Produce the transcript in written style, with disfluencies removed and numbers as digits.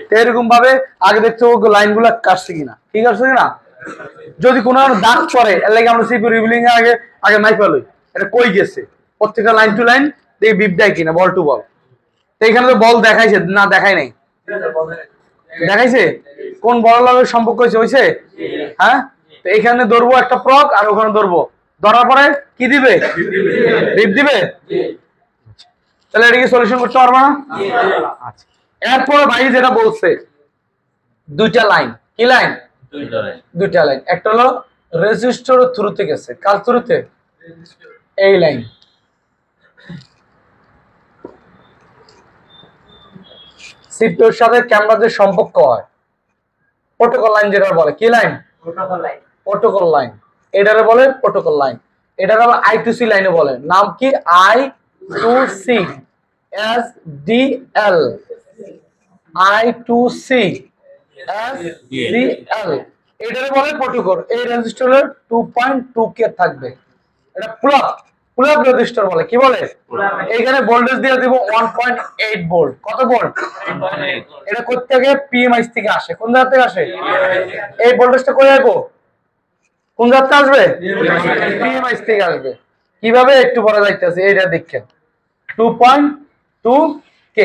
তো এরকম ভাবে আগে দেখতে হবে লাইনগুলো কাটছে কিনা, ঠিক আছে কিনা। যদি কোনো দাগ পড়ে এর লাগে আমরা সিপিইউ রিভিলিং এর আগে আগে মাইপা লই এটা কই গেছে, প্রত্যেকটা লাইন টু লাইন দেখি বিপ দেয় কিনা, বল টু বল। তো এখানে তো বল দেখাইছে না, দেখাই নাই, দেখাইছে কোন বল লাগের সম্পর্ক হয়েছে, হ্যাঁ। তো এখানে ধরবো একটা প্রক আর ওখানে ধরবো, ধরার পরে কি দিবে, বিপ দিবে। তাহলে এটা কি সলিউশন করতে পারবো না? আচ্ছা, এরপরে ভাই যেটা বলছে দুইটা লাইন, কি লাইন, দুইটা লাইন, একটা হলো রেজিস্টার থ্রুতে গেছে, কার থ্রুতে, এই লাইন। সিপিইউর সাথে ক্যামেরাদের সম্পর্ক হয়, প্রোটোকল লাইন যেটা বলে, কি লাইন, প্রোটোকল লাইন, এটারে বলে প্রোটোকল লাইন। এটার আবার I2C লাইনে বলে, নাম কি, I2C SDL, I2C SDL, এটারে বলে প্রোটোকল। এই রেজিস্টারের 2.2K থাকবে, এটা পুল আপ রেজিস্টার বলে, কি বলে, এইখানে ভোল্টেজ দিয়ে দিব 1.8 ভোল্ট। কত ভোল্ট, এটা কোথা থেকে, PMIC থেকে আসে। কোন জায়গা থেকে আসে, এই ভোল্টেজটা কই আসবো, কোন জায়গা থেকে আসবে, PMIC থেকে আসবে। কিভাবে একটু পরে যাইতেছে, এইটা দেখেন 2.2K।